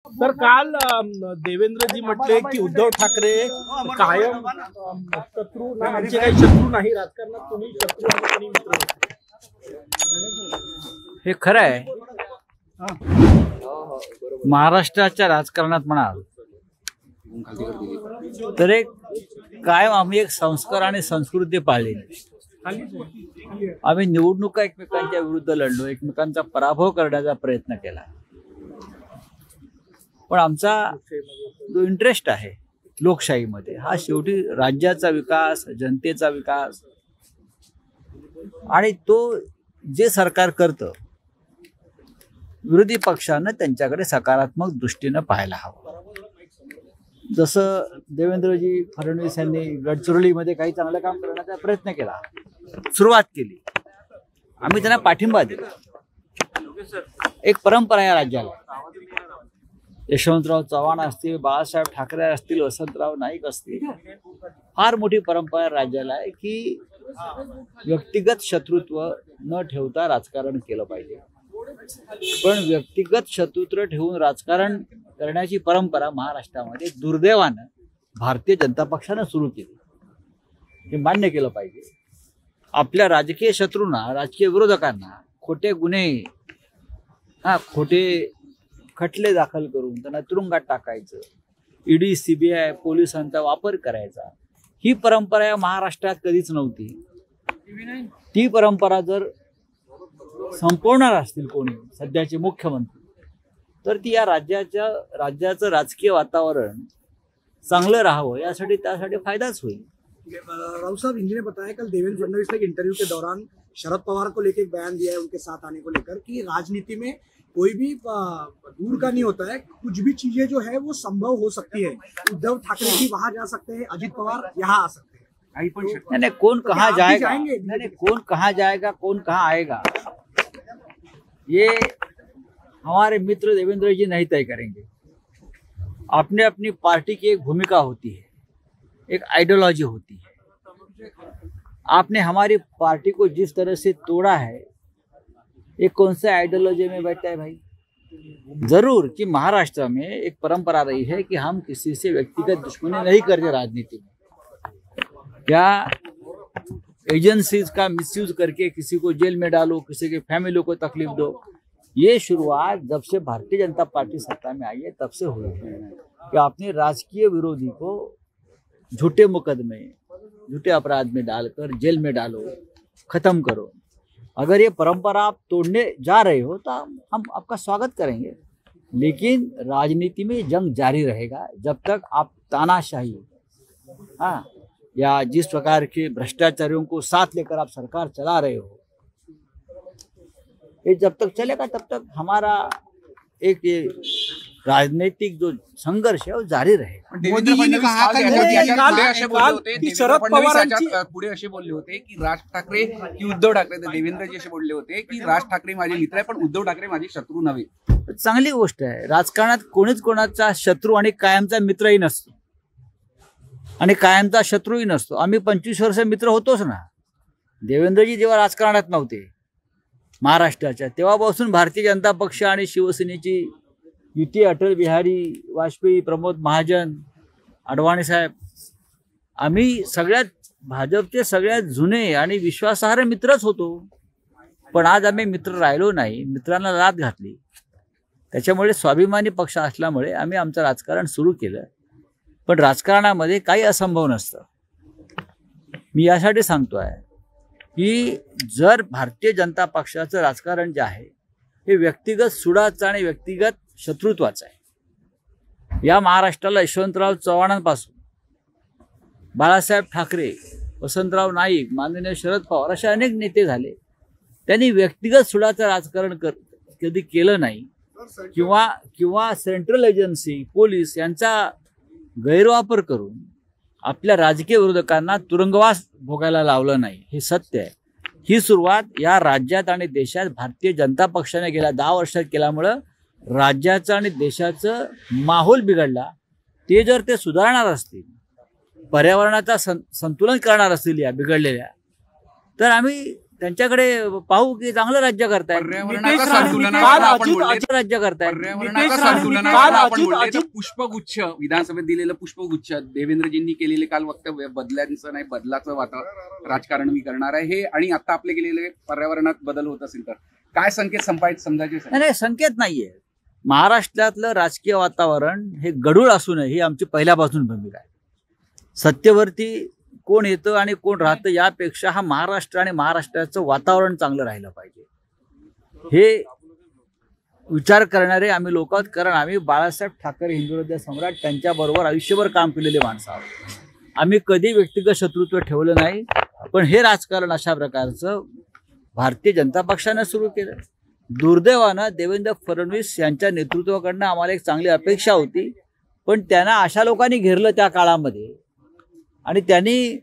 तर काल देवेंद्रजी म्हटले की उद्धव ठाकरे कायम शत्रू, आमचे काही शत्रू नाही, राजकारणात कोणी शत्रू आणि कोणी मित्र. हे खरं आहे. महाराष्ट्राच्या राजकारणात म्हणाल तर एक कायम आम्ही एक संस्कार आणि संस्कृती पाळली. आम्ही निवडणुका एकमेकांच्या विरुद्ध लढलो, एकमेकांचा पराभव करण्याचा प्रयत्न केला, पण आमचा जो इंटरेस्ट आहे लोकशाहीमध्ये हा शेवटी राज्याचा विकास, जनतेचा विकास, आणि तो जे सरकार करतं विरोधी पक्षानं त्यांच्याकडे सकारात्मक दृष्टीनं पाहायला हवं. जसं देवेंद्रजी फडणवीस यांनी गडचिरोलीमध्ये काही चांगलं काम करण्याचा प्रयत्न केला, सुरुवात केली, आम्ही त्यांना पाठिंबा दिला. एक परंपरा या राज्याला, यशवंतराव चव्हाण असतील, बाळासाहेब ठाकरे असतील, वसंतराव नाईक असतील, फार मोठी परंपरा राज्याला आहे की व्यक्तिगत शत्रुत्व न ठेवता राजकारण केलं पाहिजे. पण व्यक्तिगत शत्रुत्व ठेवून राजकारण करण्याची परंपरा महाराष्ट्रामध्ये दुर्दैवानं भारतीय जनता पक्षानं सुरू केली. हे मान्य केलं पाहिजे. आपल्या राजकीय शत्रूंना, राजकीय विरोधकांना खोटे गुन्हे, खोटे खटले दाखल करून त्यांना तुरुंगात टाकायचं, ईडी, सीबीआय, पोलिसांचा वापर करायचा, ही परंपरा या महाराष्ट्रात कधीच नव्हती. ती परंपरा जर संपवणार असतील कोणी सध्याचे मुख्यमंत्री, तर ती या राज्याचं राजकीय वातावरण चांगलं राहावं यासाठी त्यासाठी फायदाच होईल. राउत साहब, हिंदी ने बताया कल देवेंद्र फडणवीस ने एक इंटरव्यू के दौरान शरद पवार को लेकर एक बयान दिया है उनके साथ आने को लेकर कि राजनीति में कोई भी दूर का नहीं होता है, कुछ भी चीजें जो है वो संभव हो सकती है. उद्धव ठाकरे भी वहां जा सकते हैं, अजित पवार यहाँ आ सकते हैं. नहीं, कौन कहाँ जाएगा, नहीं, कौन कहाँ जाएगा, कौन कहाँ आएगा, ये हमारे मित्र देवेंद्र जी नहीं तय करेंगे. अपने अपनी पार्टी की एक भूमिका होती है, एक आइडियोलॉजी होती है. आपने हमारी पार्टी को जिस तरह से तोड़ा है, ये कौन सा आइडियोलॉजी में बैठता है भाई. जरूर कि महाराष्ट्र में एक परंपरा रही है कि हम किसी से व्यक्तिगत दुश्मनी नहीं करते राजनीति में. क्या एजेंसीज का मिसयूज करके किसी को जेल में डालो, किसी के फैमिली को तकलीफ दो, ये शुरुआत जब से भारतीय जनता पार्टी सत्ता में आई है तब से हुई है कि आपने राजकीय विरोधी को झूठे मुकदमे, झूठे अपराध में डालकर जेल में डालो, खत्म करो. अगर ये परंपरा आप तोड़ने जा रहे हो तो हम आपका स्वागत करेंगे, लेकिन राजनीति में जंग जारी रहेगा जब तक आप तानाशाही, या जिस प्रकार के भ्रष्टाचारियों को साथ लेकर आप सरकार चला रहे हो, ये जब तक चलेगा तब तक हमारा एक ये राजनीतिक जो संघर्ष है वो जारी रहेगा. मोदी जी ने कहा कि शरद पवार पुढे असे बोलले होते की राज ठाकरे की उद्धव ठाकरे, देवेंद्रजी असे बोलले होते की राज ठाकरे माझे मित्र आहे पण उद्धव ठाकरे माझे शत्रू नव्हे. चांगली गोष्ट आहे. राजकारणात कोणीच कोणाचा शत्रू आणि कायमचा मित्रही नसतो आणि कायमचा शत्रूही नसतो. आम्ही 25 वर्ष मित्र होतोच ना. देवेंद्रजी जेव्हा राजकारणात नव्हते महाराष्ट्राच्या, तेव्हापासून भारतीय जनता पक्ष आणि शिवसेनेची युती, अटल बिहारी वाजपेयी, प्रमोद महाजन, अडवाणी साहेब, आम्ही सगळ्यात भाजपचे सगळ्यात जुने आणि विश्वासार्ह मित्रच होतो. पण आज आम्ही मित्र राहिलो नाही, मित्रांना लाथ घातली. त्याच्यामुळे स्वाभिमानी पक्ष असल्यामुळे आम्ही आमचं राजकारण सुरू केलं. पण राजकारणामध्ये काही असंभव नसतं. मी यासाठी सांगतोय की जर भारतीय जनता पक्षाचं राजकारण जे आहे हे व्यक्तिगत सुडाचं आणि व्यक्तिगत शत्रुत्वाचं आहे. या महाराष्ट्राला यशवंतराव चव्हाणांपासून बाळासाहेब ठाकरे, वसंतराव नाईक, माननीय शरद पवार असे अनेक नेते झाले. त्यांनी व्यक्तिगत सुडाचं राजकारण कधी केलं नाही, किंवा सेंट्रल एजन्सी, पोलीस यांचा गैरवापर करून आपल्या राजकीय विरोधकांना तुरुंगवास भोगायला लावलं नाही. हे सत्य आहे. ही सुरुवात या राज्यात आणि देशात भारतीय जनता पक्षाने गेल्या 10 वर्षात केल्यामुळं राज्याचं आणि देशाचं माहोल बिघडला. ते जर ते सुधारणार असतील, पर्यावरणाचा संतुलन करणार असतील या बिघडलेल्या, तर आम्ही त्यांच्याकडे पाहू की चांगलं राज्य करतायत, पर्यावरणाचा संतुलनाचा काल आपण अजित- बोलले. अजित- राज्य करतायत. पर्यावरणाचा काल संतुलनाचा आपण अजित- बोलले तर अजित- पुष्पगुच्छ, विधानसभेत दिलेलं पुष्पगुच्छ, देवेंद्रजींनी केलेले काल वक्तव्य, बदल्यांचं नाही बदलाचं राजकारण मी करणार आहे हे, आणि आता आपले केलेले पर्यावरणात बदल होत असेल तर काय संकेत समजायचे? नाही, संकेत नाहीये. महाराष्ट्रातलं राजकीय वातावरण हे गढूळ असूनही ही आमची पहिल्यापासून भूमिका आहे. सत्तेवरती कोण येतं आणि कोण राहतं यापेक्षा हा महाराष्ट्र आणि महाराष्ट्राचं वातावरण चांगलं राहिलं पाहिजे हे विचार करणारे आम्ही लोक आहोत. कारण आम्ही बाळासाहेब ठाकरे हिंदुहृदय सम्राट त्यांच्याबरोबर आयुष्यभर काम केलेले माणसं आहोत. आम्ही कधी व्यक्तिगत शत्रुत्व ठेवलं नाही, पण हे राजकारण अशा प्रकारचं भारतीय जनता पक्षानं सुरू केलं. दुर्दैवानं देवेंद्र फडणवीस यांच्या नेतृत्वाकडनं आम्हाला एक चांगली अपेक्षा होती, पण त्यांना अशा लोकांनी घेरलं त्या काळामध्ये आणि त्यांनी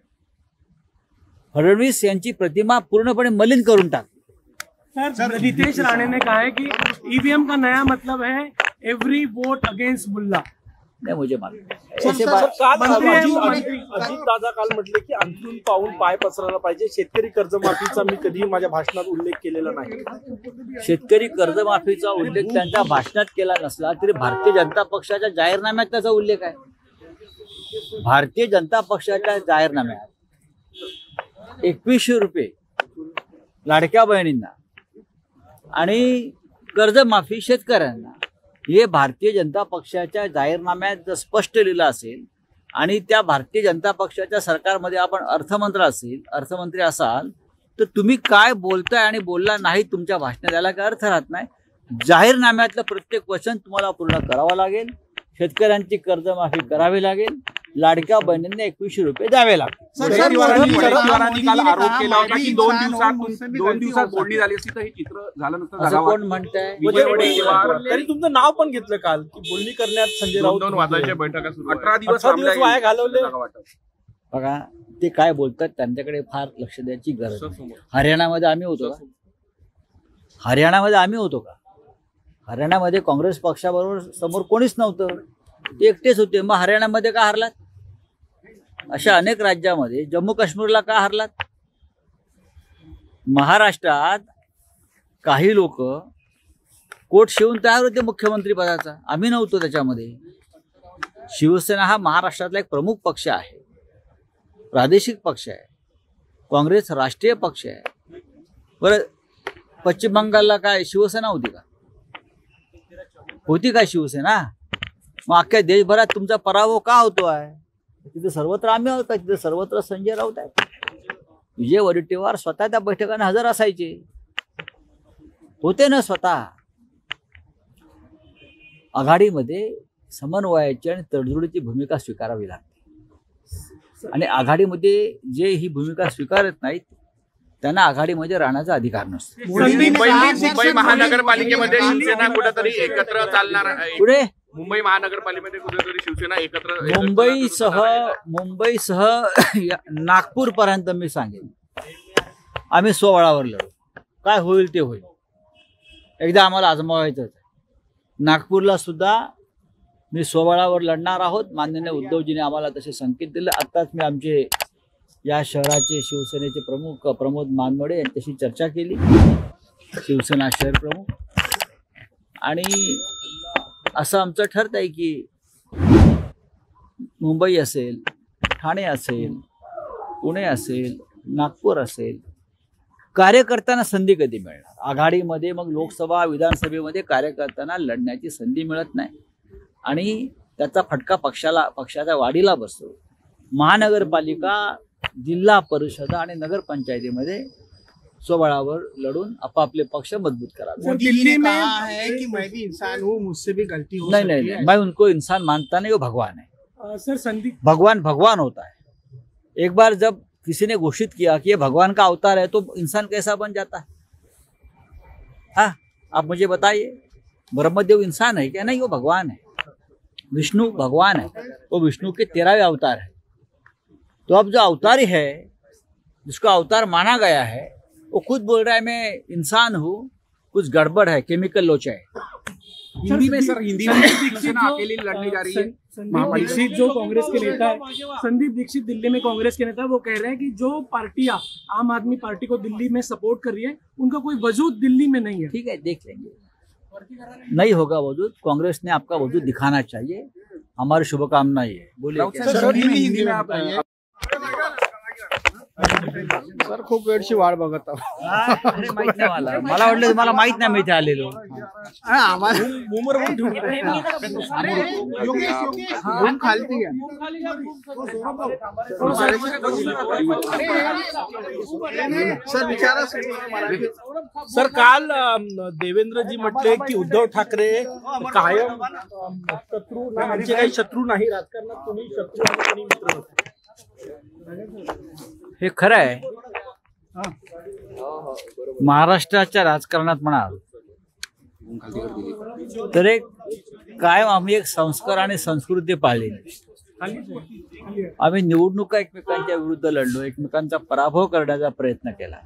फडणवीस यांची प्रतिमा पूर्णपणे मलिन करून टाकली. सर, नितेश राणे ने कहा है कि ईवीएम का नया मतलब है एवरी वोट अगेंस्ट मुल्ला. नाही मुझे मालूम काल मंत्री आहे वो अजित दादा काल म्हटले की अंथरून पाहून पाय पसरायला पाहिजे. शेतकरी कर्जमाफीचा मी कधीही माझ्या भाषणात उल्लेख केलेला नाही. शेतकरी कर्जमाफीचा उल्लेख त्यांच्या भाषणात केला नसला तरी भारतीय जनता पक्षाच्या जाहीरनाम्यात त्याचा उल्लेख आहे. भारतीय जनता पक्षाच्या जाहीरनाम्यात 2100 रुपये लाडक्या बहिणींना आणि कर्जमाफी शेतकऱ्यांना हे भारतीय जनता पक्षाच्या जाहीरनाम्यात जर स्पष्ट लिहिलं असेल आणि त्या भारतीय जनता पक्षाच्या सरकारमध्ये आपण अर्थमंत्री असाल तर तुम्ही काय बोलताय आणि बोलला नाही तुमच्या भाषणात याला काय अर्थ राहत नाही. जाहीरनाम्यातलं प्रत्येक वचन तुम्हाला पूर्ण करावं लागेल. शेतकऱ्यांची कर्जमाफी करावी लागेल. लाडक्या बहिणींना 2100 रुपये द्यावे लागतील. वडेट्टीवारांनी काल आरोप केला होता की 2 दिवसात बोलणी झाली असती तर हे चित्र झालं नसतं. असं कोण म्हणतंय? विजय वडेट्टीवार तरी तुमचं नाव पण घेतलं काल की बोलणी करण्यात संजय राऊत 2 वादाच्या बैठका सुरू 18 दिवस 18 दिवस वाया घालवले. बघा ते काय बोलतात त्यांच्याकडे फार लक्ष द्यायची गरज नाही. हरियाणामध्ये आम्ही होतो का? हरियाणामध्ये काँग्रेस पक्षाबरोबर समोर कोणीच नव्हतं, ते एकटेच होते. मग हरियाणामध्ये का हरलात? अशा अनेक राज्यामध्ये, जम्मू काश्मीरला का हरलात? महाराष्ट्रात काही लोक कोट शिवून तयार होते मुख्यमंत्री पदाचा, आम्ही नव्हतो त्याच्यामध्ये. शिवसेना हा महाराष्ट्रातला एक प्रमुख पक्ष आहे, प्रादेशिक पक्ष आहे. काँग्रेस राष्ट्रीय पक्ष आहे. बरं, पश्चिम बंगालला काय शिवसेना होती का? होती का शिवसेना? मग अख्ख्या देशभरात तुमचा पराभव का होतो आहे? तिथे सर्वत्र आम्ही आहोत का? तिथे सर्वत्र संजय राऊत आहेत. विजय वडेट्टीवार स्वतः त्या बैठकांना हजर असायचे, होते ना स्वतः. आघाडीमध्ये समन्वयाची आणि तडजोडीची भूमिका स्वीकारावी लागते आणि आघाडीमध्ये जे ही भूमिका स्वीकारत नाहीत त्यांना आघाडीमध्ये राहण्याचा अधिकार नसतो. मुंबई महानगरपालिकेमध्ये शिवसेना कुठेतरी एकत्र चालणार आहे. पुढे मुंबई महानगरपालिकेमध्ये कुठेतरी शिवसेना एकत्र मुंबईसह नागपूर पर्यंत मी सांगेन आम्ही स्वबळावर लढू. काय होईल ते होईल. एकदा आम्हाला आजमावायचं आहे. नागपूरला सुद्धा मी स्वबळावर लढणार आहोत. माननीय उद्धवजीने आम्हाला तसे संकेत दिले. आत्ताच मी आमचे या शहराचे शिवसेनेचे प्रमुख प्रमोद मानमोडे यांच्याशी चर्चा केली, शिवसेना शहर प्रमुख. आणि असं आमचं ठरत आहे की मुंबई असेल, ठाणे असेल, पुणे असेल, नागपूर असेल, कार्यकर्त्यांना संधी कधी मिळणार? आघाडीमध्ये मग लोकसभा विधानसभेमध्ये कार्यकर्त्यांना लढण्याची संधी मिळत नाही आणि त्याचा फटका पक्षाच्या वाढीला बसतो. महानगरपालिका, जिल्हा परिषद आणि नगरपंचायतीमध्ये स्वबळावर लढून आपापले पक्ष मजबूत करावे. दिल्ली में कहा है कि मैं भी इंसान हूँ, मुझसे भी गलती हो सकती है. नहीं, मैं उनको इंसान मानता नहीं, वो भगवान है. सर, संदीप भगवान होता है. एक बार जब किसी ने घोषित किया कि ये भगवान का अवतार है तो इंसान कैसा बन जाता है? हाँ, आप मुझे बताइए, ब्रह्मदेव इंसान है क्या? नहीं, वो भगवान है. विष्णु भगवान है, वो विष्णु के 13वें अवतार है. तो अब जो अवतारी है, जिसको अवतार माना गया है, वो खुद बोल रहा है मैं इंसान हूँ, कुछ गड़बड़ है, केमिकल लोचा है. हिंदी में शिवसेना अकेली लड़ने जा रही है. संदीप दीक्षित जो कांग्रेस के नेता है, संदीप दीक्षित दिल्ली में कांग्रेस के नेता, वो कह रहे हैं कि जो पार्टियां आम आदमी पार्टी को दिल्ली में सपोर्ट कर रही है उनका कोई वजूद दिल्ली में नहीं है। ठीक है, देख लेंगे। नहीं होगा वजूद, कांग्रेस ने आपका वजूद दिखाना चाहिए, हमारी शुभकामना ये। बोलिए हिंदी में आप सर खूप वेळची वाट बघत आहोत। अरे माहित नाही मला वाटलं तुम्हाला माहित नाही मी इथे आलेलो। खालती घ्या सर, विचारा सर, काल देवेंद्रजी म्हटले की उद्धव ठाकरे कायम शत्रू, आमचे काही शत्रू नाही, राजकारणात कोणी शत्रू आणि कोणी मित्र नसतो। हे खरं आहे। महाराष्ट्राच्या राजकारणात म्हणाल तर एक कायम आम्ही एक संस्कार आणि संस्कृती पाळली। आम्ही निवडणुका एकमेकांच्या विरुद्ध लढलो, एकमेकांचा पराभव करण्याचा प्रयत्न केला,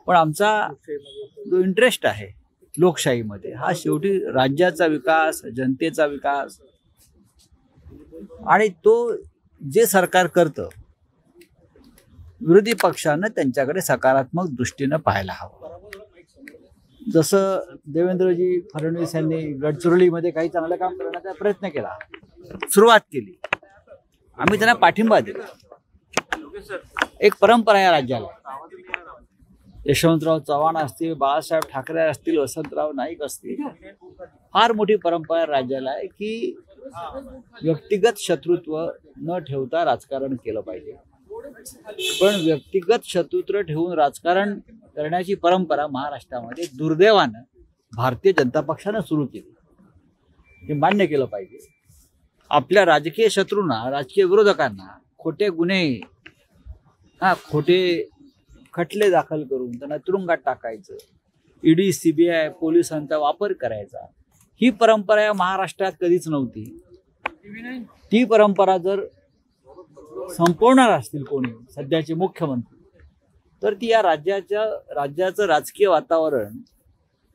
पण आमचा जो इंटरेस्ट आहे लोकशाहीमध्ये हा शेवटी राज्याचा विकास, जनतेचा विकास, आणि तो जे सरकार करतं विरोधी पक्षानं त्यांच्याकडे सकारात्मक दृष्टीनं पाहायला हवं। जसं देवेंद्रजी फडणवीस यांनी गडचिरोलीमध्ये काही चांगलं काम करण्याचा प्रयत्न केला, सुरुवात केली, आम्ही त्यांना पाठिंबा दिला। एक परंपरा या राज्याला, यशवंतराव चव्हाण असतील, बाळासाहेब ठाकरे असतील, वसंतराव नाईक असतील, फार मोठी परंपरा राज्याला आहे की व्यक्तिगत शत्रुत्व न ठेवता राजकारण केलं पाहिजे। पण व्यक्तिगत शत्रुत्व ठेवून राजकारण करण्याची परंपरा महाराष्ट्रामध्ये दुर्दैवानं भारतीय जनता पक्षानं सुरू केली, हे मान्य केलं पाहिजे। आपल्या राजकीय शत्रूंना, राजकीय विरोधकांना खोटे गुन्हे, खोटे खटले दाखल करून त्यांना तुरुंगात टाकायचं, ईडी, सीबीआय, पोलिसांचा वापर करायचा, ही परंपरा या महाराष्ट्रात कधीच नव्हती। ती परंपरा जर संपवणार असतील कोणी सध्याचे मुख्यमंत्री, तर ती या राज्याचं राजकीय वातावरण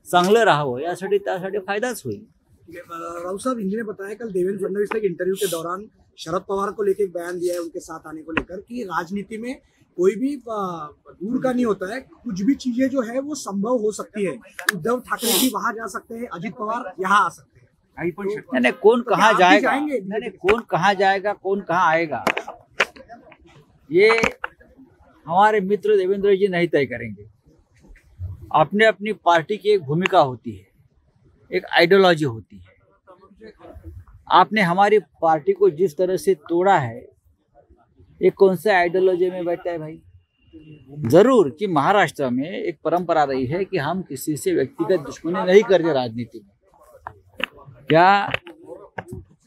चांगलं राहावं यासाठी त्यासाठी फायदाच होईल। राउत साहब, हिंदी ने बताया कल देवेंद्र फडणवीस ने एक इंटरव्यू के दौरान शरद पवार को लेकर एक बयान दिया है उनके साथ आने को लेकर कि राजनीति में कोई भी दूर का नहीं होता है, कुछ भी चीजें जो है वो संभव हो सकती है। उद्धव ठाकरे भी वहां जा सकते हैं, अजित पवार यहाँ आ सकते हैं। नहीं, कौन कहाँ जाएगा, नहीं, कौन कहाँ जाएगा, कौन कहाँ आएगा, ये हमारे मित्र देवेंद्र जी नहीं तय करेंगे। अपने अपनी पार्टी की एक भूमिका होती है, एक आइडियोलॉजी होती है। आपने हमारी पार्टी को जिस तरह से तोड़ा है, ये कौन से आइडियोलॉजी में बैठता है भाई? जरूर कि महाराष्ट्र में एक परंपरा रही है कि हम किसी से व्यक्तिगत दुश्मनी नहीं करते राजनीति में। क्या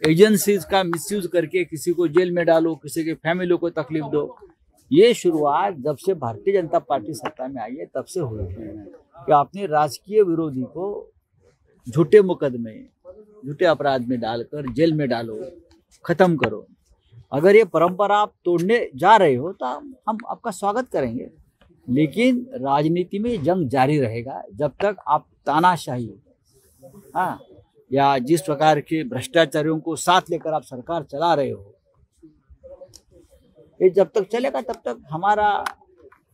एजेंसीज का मिसयूज करके किसी को जेल में डालो, किसी के फैमिली को तकलीफ दो, ये शुरुआत जब से भारतीय जनता पार्टी सत्ता में आई है तब से हुई है कि आपने राजकीय विरोधी को झूठे मुकदमे, झूठे अपराध में डालकर जेल में डालो, खत्म करो। अगर ये परंपरा आप तोड़ने जा रहे हो तो हम आपका स्वागत करेंगे, लेकिन राजनीति में जंग जारी रहेगा जब तक आप तानाशाही, या जिस प्रकार के भ्रष्टाचारियों को साथ लेकर आप सरकार चला रहे हो, ये जब तक चलेगा तब तक हमारा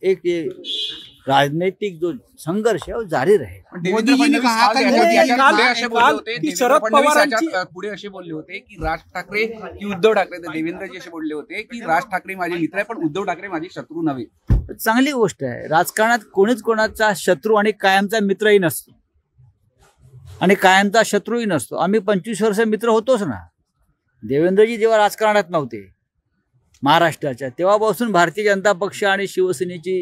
एक ये राजनीतिक जो संघर्ष है वो जारी रहेगा। मोदी जी ने कहा की शरद पवारांची पुढे असे बोलले होते की राज ठाकरे की उद्धव ठाकरे, देवेंद्रजी असे बोलले होते की राज ठाकरे माझे मित्र आहे पण उद्धव ठाकरे माझे शत्रू नव्हे। चांगली गोष्ट आहे, राजकारणात कोणीच कोणाचा शत्रू आणि कायमचा मित्रही नसतो आणि कायमचा शत्रूही नसतो। आम्ही 25 वर्ष मित्र होतोच ना। देवेंद्रजी जेव्हा राजकारणात नव्हते महाराष्ट्राच्या, तेव्हापासून भारतीय जनता पक्ष आणि शिवसेनेची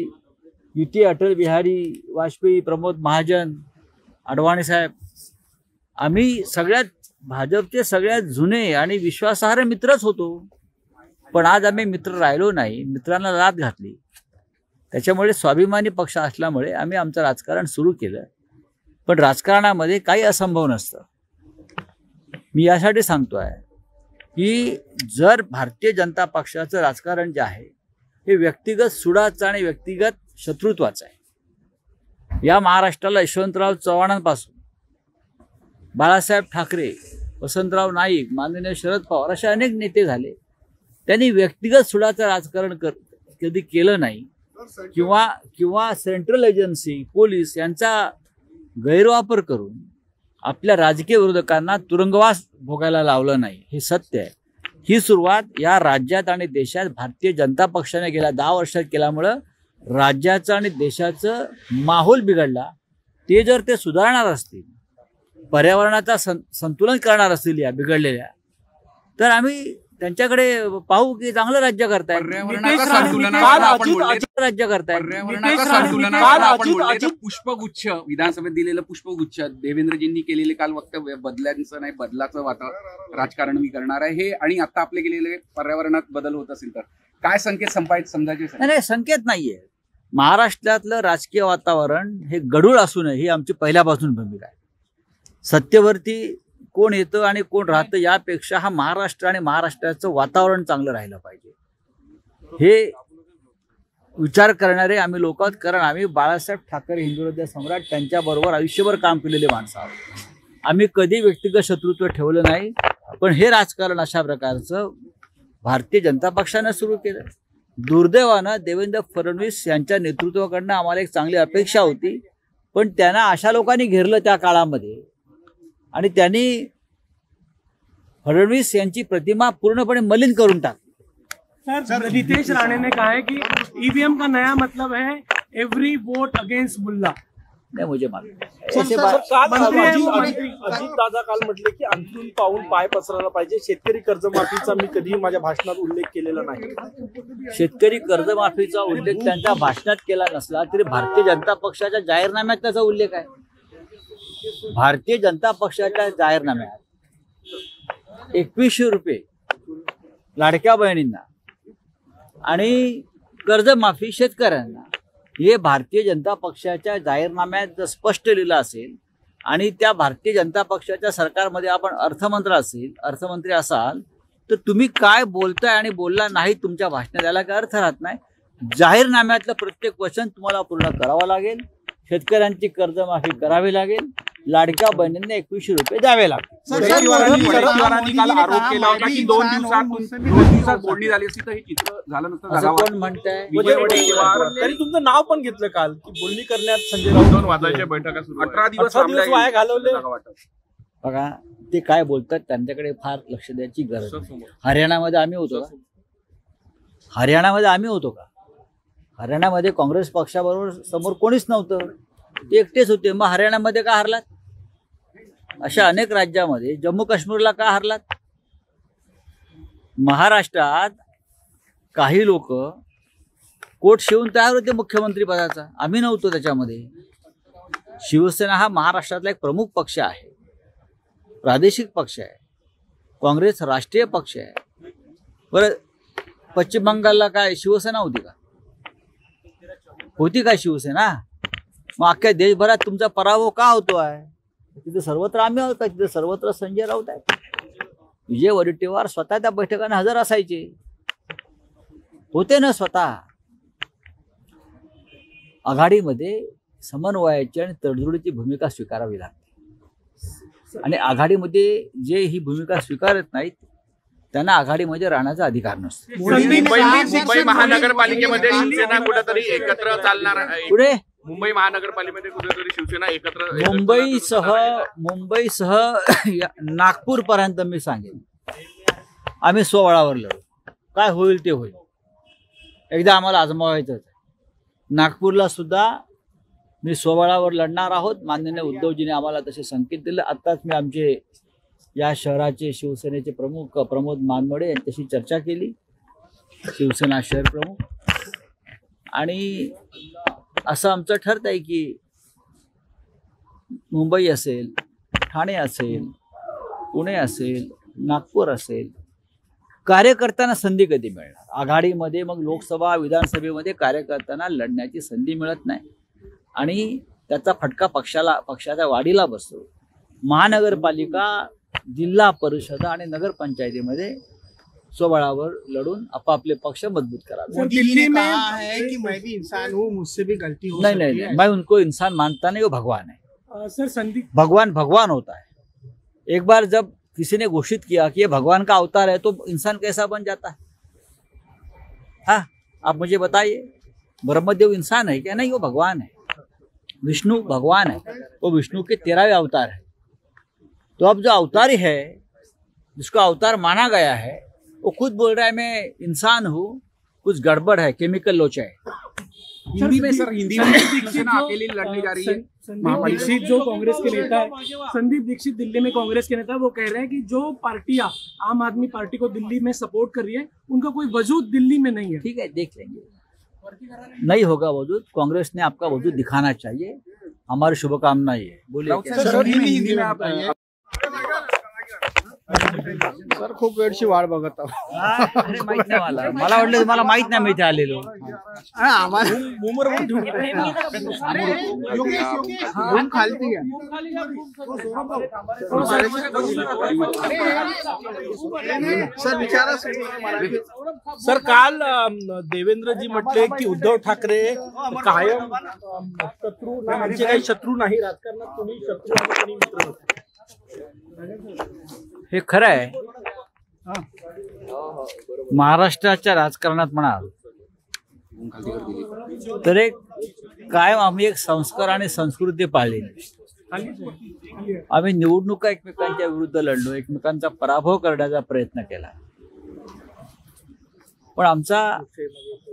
युती, अटल बिहारी वाजपेयी, प्रमोद महाजन, अडवाणी साहेब, आम्ही सगळ्यात भाजपचे सगळ्यात जुने आणि विश्वासार्ह मित्रच होतो। पण आज आम्ही मित्र राहिलो नाही, मित्रांना लाथ घातली। त्याच्यामुळे स्वाभिमानी पक्ष असल्यामुळे आम्ही आमचं राजकारण सुरू केलं। पण राजकारणामध्ये काही असंभव नसतं। मी यासाठी सांगतोय की जर भारतीय जनता पक्षाचं राजकारण जे आहे हे व्यक्तिगत सुडाचं आणि व्यक्तिगत शत्रुत्वाचं आहे। या महाराष्ट्राला यशवंतराव चव्हाणांपासून बाळासाहेब ठाकरे वसंतराव नाईक, माननीय शरद पवार असे अनेक नेते झाले. त्यांनी व्यक्तिगत सुडाचं राजकारण कधी केलं नाही किंवा सेंट्रल एजन्सी, पोलीस यांचा गैरवापर करून आपल्या राजकीय विरोधकांना तुरुंगवास भोगायला लावलं नाही. हे सत्य आहे. ही सुरुवात या राज्यात आणि देशात भारतीय जनता पक्षाने गेल्या 10 वर्षात केल्यामुळं राज्याचं आणि देशाचं माहोल बिघडला. ते जर ते सुधारणार असतील, पर्यावरणाचा संतुलन करणार असतील या बिघडलेल्या, तर आम्ही त्यांच्याकडे पाहू की चांगलं राज्य करताय, राज्य करताय. पुष्पगुच्छ विधानसभेत दिलेलं पुष्पगुच्छ देवेंद्रजींनी केलेले काल वक्तव्य बदलांचं नाही बदलाचं राजकारण मी करणार आहे हे, आणि आता आपले गेलेले पर्यावरणात बदल होत असेल तर काय संकेत समजायचे? नाही, संकेत नाहीये. महाराष्ट्रातलं राजकीय वातावरण हे गढूळ असू नये ही आमची पहिल्यापासून भूमिका आहे. सत्तेवरती कोण येतं आणि कोण राहतं यापेक्षा हा महाराष्ट्र आणि महाराष्ट्राचं वातावरण चांगलं राहिलं पाहिजे हे विचार करणारे आम्ही लोक आहोत. कारण आम्ही बाळासाहेब ठाकरे हिंदुहृदय सम्राट त्यांच्याबरोबर आयुष्यभर काम केलेले माणसं आहोत. आम्ही कधी व्यक्तिगत शत्रुत्व ठेवलं नाही. पण हे राजकारण अशा प्रकारचं भारतीय जनता पक्षानं सुरू केलं. दुर्दैवानं देवेंद्र फडणवीस यांच्या नेतृत्वाकडनं आम्हाला एक चांगली अपेक्षा होती, पण त्यांना अशा लोकांनी घेरलं त्या काळामध्ये आणि त्यांनी फडणवीस यांची प्रतिमा पूर्णपणे मलिन करून टाकली. सर, रितेश राणे ने कहा है कि ईवीएम का नया मतलब है एवरी वोट अगेंस्ट बुल्ला. नाही, मुझे मालूम अजित दादा काल म्हटले की अंथरूण पाहून पाय पसरायला पाहिजे. शेतकरी कर्जमाफीचा मी कधीही माझ्या भाषणात उल्लेख केलेला नाही. शेतकरी कर्जमाफीचा उल्लेख त्यांच्या भाषणात केला नसला तरी भारतीय जनता पक्षाच्या जाहीरनाम्यात त्याचा उल्लेख आहे. भारतीय जनता पक्षाच्या जाहीरनाम्यात 2100 रुपये लाडक्या बहिणींना आणि कर्जमाफी शेतकऱ्यांना हे भारतीय जनता पक्षाच्या जाहीरनाम्यात जर स्पष्ट लिहिलं असेल आणि त्या भारतीय जनता पक्षाच्या सरकारमध्ये आपण अर्थमंत्री असाल तर तुम्ही काय बोलताय आणि बोलला नाही तुमच्या भाषणात याला काय अर्थ राहत नाही. जाहीरनाम्यातलं प्रत्येक वचन तुम्हाला पूर्ण करावं लागेल. शेतकऱ्यांची कर्जमाफी करावी लागेल. लाडक्या बहिणींना 2100 रुपये द्यावे लागतील. काल आरोप केला होता की 2 दिवसात बोलणी झाली असती तर हे चित्र झालं नसतं. असं कोण म्हणताय? तरी तुमचं नाव पण घेतलं काल की बोलणी करण्यात संजय राऊत 2 वाजताच्या बैठका सुरू 18 दिवस वाया घालवले. बघा ते काय बोलतात त्यांच्याकडे फार लक्ष द्यायची गरज नाही. हरियाणामध्ये आम्ही होतो का? हरियाणामध्ये काँग्रेस पक्षाबरोबर समोर कोणीच नव्हतं, ते एकटेच होते. मग हरियाणामध्ये का हरलात? अशा अनेक राज्यामध्ये जम्मू काश्मीरला का हरलात? महाराष्ट्रात काही लोक कोट शिवून तयार होते मुख्यमंत्री पदाचा, आम्ही नव्हतो त्याच्यामध्ये. शिवसेना हा महाराष्ट्रातला एक प्रमुख पक्ष आहे, प्रादेशिक पक्ष आहे. काँग्रेस राष्ट्रीय पक्ष आहे. बरं, पश्चिम बंगालला काय शिवसेना होती का? होती का शिवसेना? मग अख्ख्या देशभरात तुमचा पराभव का होतो आहे? तिथे सर्वत्र आम्ही आहोत का? तिथे सर्वत्र संजय राऊत आहेत. विजय वडेट्टीवार स्वतः त्या बैठकांना हजर असायचे, होते ना स्वतः. आघाडीमध्ये समन्वयाची आणि तडजोडीची भूमिका स्वीकारावी लागते आणि आघाडीमध्ये जे ही भूमिका स्वीकारत नाहीत त्यांना आघाडीमध्ये राहण्याचा अधिकार नसतो. मुंबई महानगरपालिकेमध्ये शिवसेना कुठेतरी एकत्र चालणार आहे. पुढे मुंबई महानगरपालिकेमध्ये कुठेतरी शिवसेना एकत्र मुंबईसह नागपूर पर्यंत मी सांगेन आम्ही स्वबळावर लढू. काय होईल ते होईल. एकदा आम्हाला आजमावायचं आहे. नागपूरला सुद्धा मी स्वबळावर लढणार आहोत. माननीय उद्धवजीने आम्हाला तसे संकेत दिले. आत्ताच मी आमचे या शहराचे शिवसेनेचे प्रमुख प्रमोद मानमोडे यांच्याशी चर्चा केली, शिवसेना शहर प्रमुख. आणि असं आमचं ठरत आहे की मुंबई असेल, ठाणे असेल, पुणे असेल, नागपूर असेल, कार्यकर्त्यांना संधी कधी मिळणार? आघाडीमध्ये मग लोकसभा विधानसभेमध्ये कार्यकर्त्यांना लढण्याची संधी मिळत नाही आणि त्याचा फटका पक्षाच्या वाढीला बसतो. महानगरपालिका, जिल्हा परिषद आणि नगरपंचायतीमध्ये स्वबळावर लढून आपापले पक्ष मजबूत करावे. दिल्ली में कहा है कि मैं भी इंसान हूँ, मुझसे भी गलती हो सकती है. नहीं, मैं उनको इंसान मानता नहीं, वो भगवान है. सर, संदीप भगवान होता है. एक बार जब किसी ने घोषित किया कि ये भगवान का अवतार है तो इंसान कैसा बन जाता है? हाँ, आप मुझे बताइए, ब्रह्मदेव इंसान है क्या? नहीं, वो भगवान है। विष्णु भगवान है, वो विष्णु के 13वें अवतार है। तो अब जो अवतारी है, जिसको अवतार माना गया है, वो खुद बोल रहा है मैं इंसान हूँ, कुछ गड़बड़ है, केमिकल लोचा है। हिंदी में सर, हिंदी में शिवसेना अकेली लड़ने जा रही है। संदीप दीक्षित जो कांग्रेस के नेता है, संदीप दीक्षित दिल्ली में कांग्रेस के नेता है, वो कह रहे हैं कि जो पार्टियां आम आदमी पार्टी को दिल्ली में सपोर्ट कर रही है, उनका कोई वजूद दिल्ली में नहीं है। ठीक है, देख लेंगे, नहीं होगा वजूद। कांग्रेस ने आपका वजूद दिखाना चाहिए, हमारी शुभकामना ये। बोलिए हिंदी में आप सर खूप वेळची वाट बघत आहोत. अरे माहित नाही मला वाटलं तुम्हाला माहित नाही मी इथे आलेलो. आम्हाला रूम खालती आहे. सर विचारा सर, काल देवेंद्रजी म्हटले की उद्धव ठाकरे कायम शत्रू, आमचे काही शत्रू नाही राजकारणात, कोणी शत्रू आणि कोणी मित्र नसतो. हे खरं आहे. महाराष्ट्राच्या राजकारणात म्हणाल तर एक कायम आम्ही एक संस्कार आणि संस्कृती पाळलेली. आम्ही निवडणुका एकमेकांच्या विरुद्ध लढलो, एकमेकांचा पराभव करण्याचा प्रयत्न केला. पण आमचा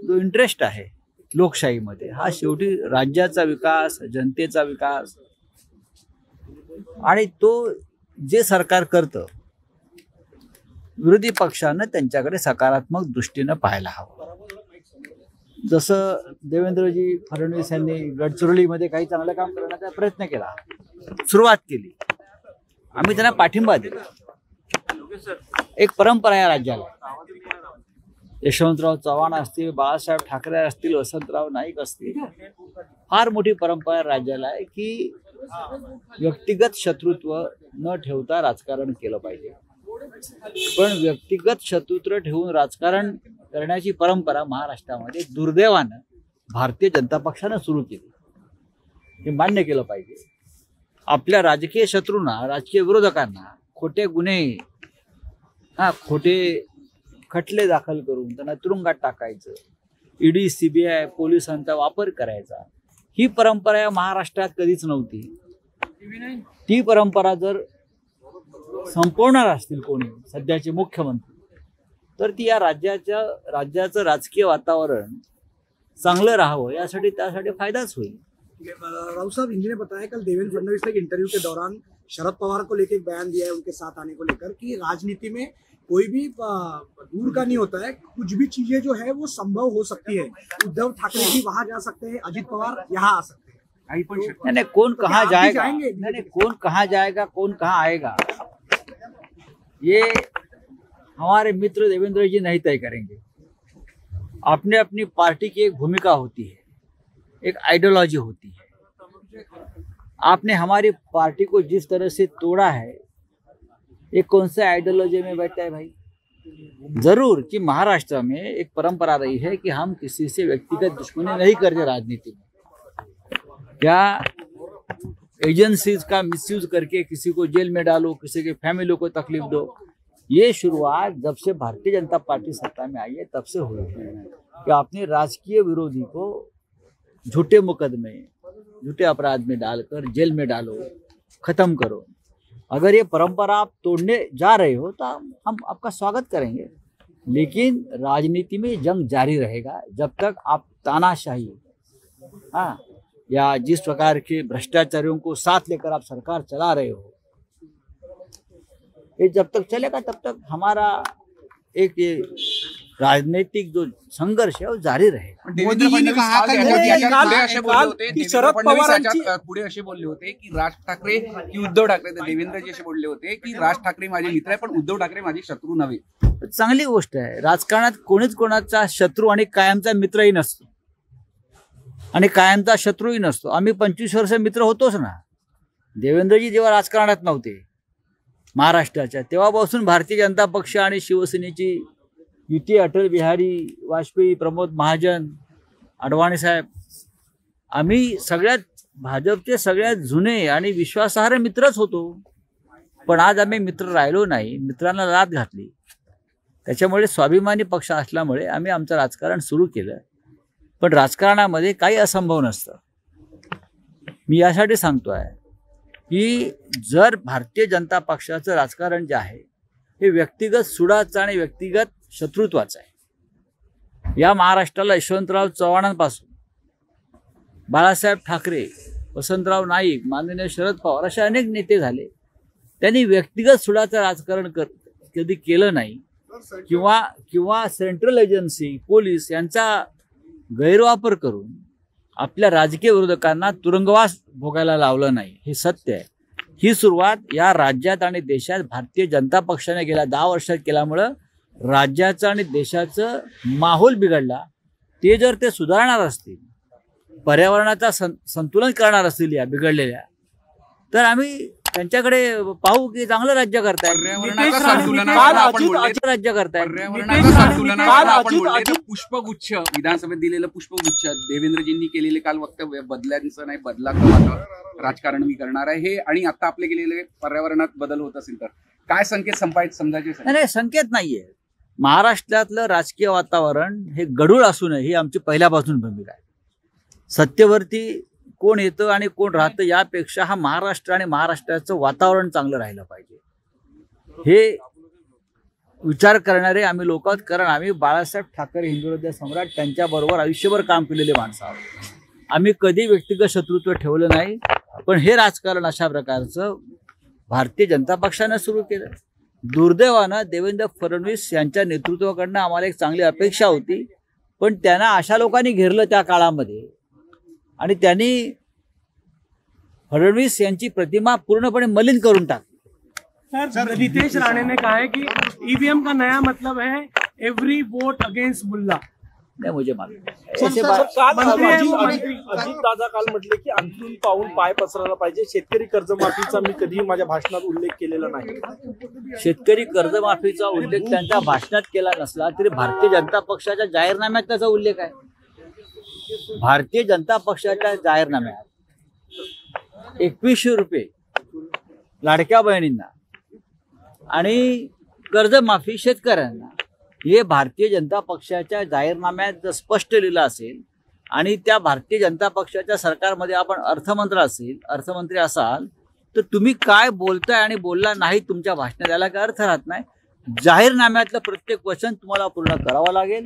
जो इंटरेस्ट आहे लोकशाहीमध्ये, हा शेवटी राज्याचा विकास, जनतेचा विकास, आणि तो जे सरकार करतं, विरोधी पक्षानं त्यांच्याकडे सकारात्मक दृष्टीनं पाहायला हवं. जसं देवेंद्रजी फडणवीस यांनी गडचिरोलीमध्ये काही चांगलं काम करण्याचा प्रयत्न केला, सुरुवात केली, आम्ही त्यांना पाठिंबा दिला. एक परंपरा आहे राज्याला. यशवंतराव चव्हाण असतील, बाळासाहेब ठाकरे असतील, वसंतराव नाईक असतील, फार मोठी परंपरा राज्याला आहे की व्यक्तिगत शत्रुत्व न ठेवता राजकारण केलं पाहिजे. पण व्यक्तिगत शत्रुत्व ठेवून राजकारण करण्याची परंपरा महाराष्ट्रामध्ये दुर्दैवानं भारतीय जनता पक्षानं सुरू केली. हे मान्य केलं पाहिजे. आपल्या राजकीय शत्रूंना, राजकीय विरोधकांना खोटे गुन्हे, खोटे खटले दाखल करून त्यांना तुरुंगात टाकायचं, ईडी, सीबीआय, पोलिसांचा वापर करायचा, ही परंपरा या महाराष्ट्रात कधीच नव्हती. ती परंपरा जर संपवणार असतील कोणी सध्याचे मुख्यमंत्री, तर ती या राज्याचं राजकीय वातावरण चांगलं राहावं यासाठी त्यासाठी फायदाच होईल. राउत साहब, हिंदी ने बताया कल देवेंद्र फडणवीस ने एक इंटरव्यू के दौरान शरद पवार को लेकर एक बयान दिया है उनके साथ आने को लेकर कि राजनीति में कोई भी दूर का नहीं होता है, कुछ भी चीजें जो है वो संभव हो सकती है. उद्धव ठाकरे भी वहां जा सकते हैं, अजित पवार यहाँ आ सकते हैं. नहीं, कौन कहाँ जाएगा, नहीं, कौन कहाँ जाएगा, कौन कहाँ आएगा, ये हमारे मित्र देवेंद्र जी नहीं तय करेंगे. अपने अपनी पार्टी की एक भूमिका होती है, एक आइडियोलॉजी होती है. आपने हमारी पार्टी को जिस तरह से तोड़ा है, ये कौन से आइडियोलॉजी में बैठता है भाई? जरूर कि महाराष्ट्र में एक परंपरा रही है कि हम किसी से व्यक्तिगत दुश्मनी नहीं करते राजनीति में. क्या एजेंसीज का मिसयूज करके किसी को जेल में डालो, किसी के फैमिली को तकलीफ दो, ये शुरुआत जब से भारतीय जनता पार्टी सत्ता में आई है तब से हुई है कि आपने राजकीय विरोधी को झूठे मुकदमे, झूठे अपराध में डालकर जेल में डालो, खत्म करो. अगर ये परंपरा आप तोड़ने जा रहे हो तो हम आपका स्वागत करेंगे, लेकिन राजनीति में जंग जारी रहेगा जब तक आप तानाशाही, या जिस प्रकार के भ्रष्टाचारियों को साथ लेकर आप सरकार चला रहे हो, ये जब तक चलेगा तब तक हमारा एक ये राजनीतिक जो संघर्ष है वो जारी रहेगा. मोदी जी ने कहा की शरद पवारांची पुढे असे बोलले होते की राज ठाकरे की उद्धव ठाकरे, देवेंद्रजी असे बोलले होते की राज ठाकरे माझे मित्र आहे पण उद्धव ठाकरे माझे शत्रू नव्हे. चांगली गोष्ट आहे. राजकारणात कोणीच कोणाचा शत्रू आणि कायमचा मित्रही नसतो आणि कायमचा शत्रूही नसतो. आम्ही 25 वर्ष मित्र होतोच ना. देवेंद्रजी जेव्हा राजकारणात नव्हते महाराष्ट्राच्या, तेव्हापासून भारतीय जनता पक्ष आणि शिवसेनेची युती, अटल बिहारी वाजपेयी, प्रमोद महाजन, अडवाणी साहेब, आम्ही सगळ्यात भाजपचे सगळ्यात जुने आणि विश्वासार्ह मित्रच होतो. पण आज आम्ही मित्र राहिलो नाही, मित्रांना लाथ घातली. त्याच्यामुळे स्वाभिमानी पक्ष असल्यामुळे आम्ही आमचं राजकारण सुरू केलं. पण राजकारणामध्ये काही असंभव नसतं. मी यासाठी सांगतोय की जर भारतीय जनता पक्षाचं राजकारण जे आहे हे व्यक्तिगत सुडाचं आणि व्यक्तिगत शत्रुत्वाचं आहे. या महाराष्ट्राला यशवंतराव चव्हाणांपासून बाळासाहेब ठाकरे, वसंतराव नाईक, माननीय शरद पवार असे अनेक नेते झाले. त्यांनी व्यक्तिगत सुडाचं राजकारण कधी केलं नाही किंवा सेंट्रल एजन्सी, पोलीस यांचा गैरवापर करून आपल्या राजकीय विरोधकांना तुरुंगवास भोगायला लावलं नाही. हे सत्य आहे. ही सुरुवात या राज्यात आणि देशात भारतीय जनता पक्षाने गेल्या 10 वर्षात केल्यामुळं राज्याचं आणि देशाचं माहोल बिघडला. ते जर ते सुधारणार असतील, पर्यावरणाचा संतुलन करणार असतील या बिघडलेल्या, तर आम्ही त्यांच्याकडे पाहू की चांगलं राज्य करताय, राज्य करताय. पुष्पगुच्छ विधानसभेत दिलेलं पुष्पगुच्छ, देवेंद्रजींनी केलेले काल वक्तव्य बदलांचं नाही बदलाचं राजकारण मी करणार आहे हे, आणि आता आपले गेलेले पर्यावरणात बदल होत असेल तर काय संकेत समजायचे? नाही, संकेत नाहीये. महाराष्ट्रातलं राजकीय वातावरण हे गढूळ असू नये ही आमची पहिल्यापासून भूमिका आहे. सत्तेवरती कोण येतं आणि कोण राहतं यापेक्षा हा महाराष्ट्र आणि महाराष्ट्राचं वातावरण चांगलं राहिलं पाहिजे हे विचार करणारे आम्ही लोक आहोत. कारण आम्ही बाळासाहेब ठाकरे हिंदुहृदय सम्राट त्यांच्याबरोबर आयुष्यभर काम केलेले माणसं आहोत. आम्ही कधी व्यक्तिगत शत्रुत्व ठेवलं नाही. पण हे राजकारण अशा प्रकारचं भारतीय जनता पक्षानं सुरू केलं. दुर्दैवानं देवेंद्र फडणवीस यांच्या नेतृत्वाकडनं आम्हाला एक चांगली अपेक्षा होती, पण त्यांना अशा लोकांनी घेरलं त्या काळामध्ये आणि त्यांनी फडणवीस यांची प्रतिमा पूर्णपणे मलिन करून टाकली. सर, रितेश राणे ने कहा है कि ईवीएम का नया मतलब है एवरी वोट अगेंस्ट बुल्ला. नाही, मुझे मालूम अजित दादा काल म्हटले की अंथरूण पाहून पाय पसरायला पाहिजे. शेतकरी कर्जमाफीचा मी कधीही माझ्या भाषणात उल्लेख केलेला नाही. शेतकरी कर्जमाफीचा उल्लेख त्यांच्या भाषणात केला नसला तरी भारतीय जनता पक्षाच्या जाहीरनाम्यात त्याचा उल्लेख आहे. भारतीय जनता पक्षाच्या जाहीरनाम्यात 2100 रुपये लाडक्या बहिणींना आणि कर्जमाफी शेतकऱ्यांना हे भारतीय जनता पक्षाच्या जाहीरनाम्यात जर स्पष्ट लिहिलं असेल आणि त्या भारतीय जनता पक्षाच्या सरकारमध्ये आपण अर्थमंत्री असाल तर तुम्ही काय बोलताय आणि बोलला नाही तुमच्या भाषणात याला काय अर्थ राहत नाही. जाहीरनाम्यातलं प्रत्येक वचन तुम्हाला पूर्ण करावं लागेल.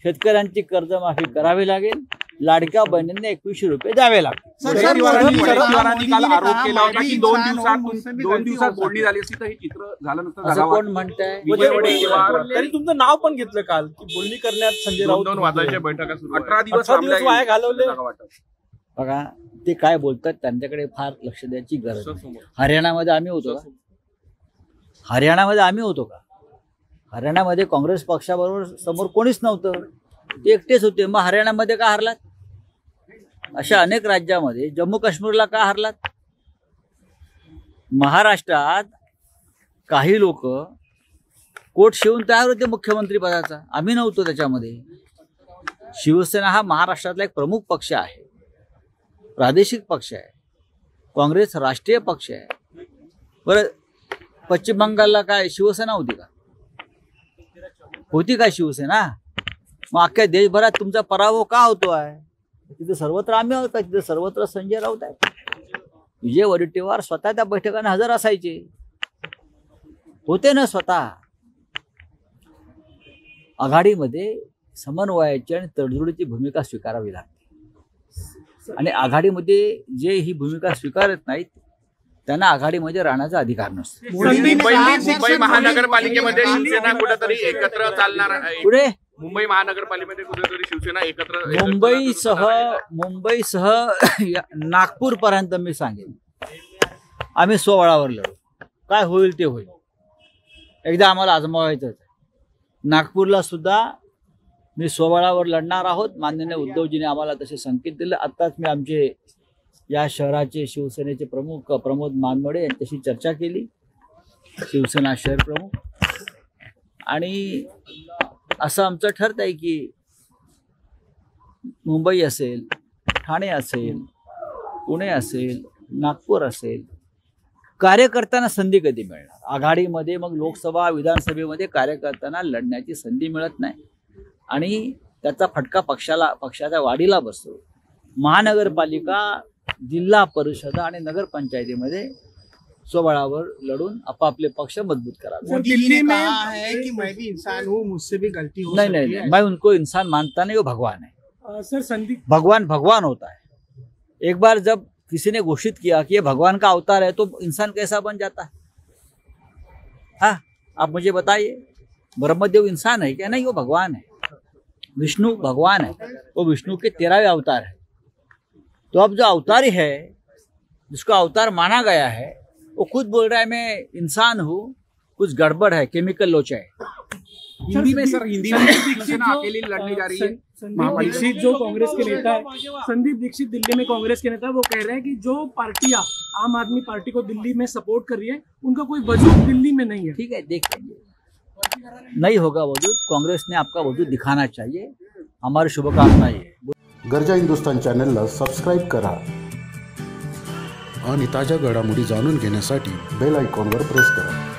शेतकऱ्यांची कर्जमाफी करावी लागेल. लाडक्या बहिणींना 2100 रुपये द्यावे लागतील. पवारांनी काल आरोप केला होता की 2 दिवसात बोलणी झाली असती तर हे चित्र झालं नसतं. असं कोण म्हणताय? तरी तुमचं नाव पण घेतलं काल की बोलणी करण्यात संजय राऊत 2 वाजायच्या बैठका सुरू 18 दिवस वाया घालवले. बघा ते काय बोलतात त्यांच्याकडे फार लक्ष द्यायची गरज नाही. हरियाणामध्ये आम्ही होतो का? हरियाणामध्ये काँग्रेस पक्षाबरोबर समोर कोणीच नव्हतं, ते एकटेच होते. मग हरियाणामध्ये का हरलात? अशा अनेक राज्यामध्ये, जम्मू काश्मीरला का हरलात? महाराष्ट्रात काही लोक कोट शिवून तयार होते मुख्यमंत्री पदाचा, आम्ही नव्हतो त्याच्यामध्ये. शिवसेना हा महाराष्ट्रातला एक प्रमुख पक्ष आहे, प्रादेशिक पक्ष आहे. काँग्रेस राष्ट्रीय पक्ष आहे. बरं, पश्चिम बंगालला काय शिवसेना होती का? होती का शिवसेना? मग अख्ख्या देशभरात तुमचा पराभव का होतो आहे? तिथे सर्वत्र आम्ही आहोत का? तिथे सर्वत्र संजय राऊत आहेत. विजय वडेट्टीवार स्वतः त्या बैठकांना हजर असायचे, होते ना स्वतः. आघाडीमध्ये समन्वयाची आणि तडजोडीची भूमिका स्वीकारावी लागते आणि आघाडीमध्ये जे ही भूमिका स्वीकारत नाहीत त्यांना आघाडीमध्ये राहण्याचा अधिकार नसतो. मुंबई महानगरपालिकेमध्ये शिवसेना कुठेतरी एकत्र चालणार आहे. पुढे मुंबई महानगरपालिकेमध्ये कुठेतरी शिवसेना एकत्र मुंबईसह नागपूर पर्यंत मी सांगेन आम्ही स्वबळावर लढू. काय होईल ते होईल. एकदा आम्हाला आजमावायचं. नागपूरला सुद्धा मी स्वबळावर लढणार आहोत. माननीय उद्धवजीने आम्हाला तसे संकेत दिले. आत्ताच मी आमचे या शहराचे शिवसेनेचे प्रमुख प्रमोद मानमोडे यांच्याशी चर्चा केली, शिवसेना शहर प्रमुख. आणि असं आमचं ठरत आहे की मुंबई असेल, ठाणे असेल, पुणे असेल, नागपूर असेल, कार्यकर्त्यांना संधी कधी मिळणार? आघाडीमध्ये मग लोकसभा विधानसभेमध्ये कार्यकर्त्यांना लढण्याची संधी मिळत नाही आणि त्याचा फटका पक्षाच्या वाढीला बसतो. महानगरपालिका, जिल्हा परिषद आणि नगरपंचायतीमध्ये स्वबळावर लढून आपापले पक्ष मजबूत करावे. मोदी जी ने कहा है कि मैं भी इंसान हूँ, मुझसे भी गलती हो नहीं सकती नहीं है। मैं उनको इंसान मानता नहीं, वो भगवान है. सर संदीप भगवान होता है. एक बार जब किसी ने घोषित किया कि ये भगवान का अवतार है तो इंसान कैसा बन जाता है? हाँ, आप मुझे बताइए, ब्रह्मदेव इंसान है क्या? नहीं, वो भगवान है. विष्णु भगवान है, वो विष्णु के 13वें अवतार है. तो अब जो अवतारी है, जिसको अवतार माना गया है, वो खुद बोल रहा है मैं इंसान हूँ, कुछ गड़बड़ है, केमिकल लोचा है. हिंदी में सर, हिंदी में शिवसेना अकेली लड़ने जा रही है. संदीप दीक्षित जो कांग्रेस के नेता है, संदीप दीक्षित दिल्ली में कांग्रेस के नेता है, वो कह रहे हैं कि जो पार्टियां आम आदमी पार्टी को दिल्ली में सपोर्ट कर रही है उनका कोई वजूद दिल्ली में नहीं है. ठीक है, देखेंगे. नहीं होगा वजूद. काँग्रेस ने आपका वजूद दिखाना चाहिए. हमारी शुभकामना ये. गरजा हिंदुस्तान चॅनलला सबस्क्राईब करा आणि ताज्या घडामोडी जाणून घेण्यासाठी बेल आयकॉनवर प्रेस करा.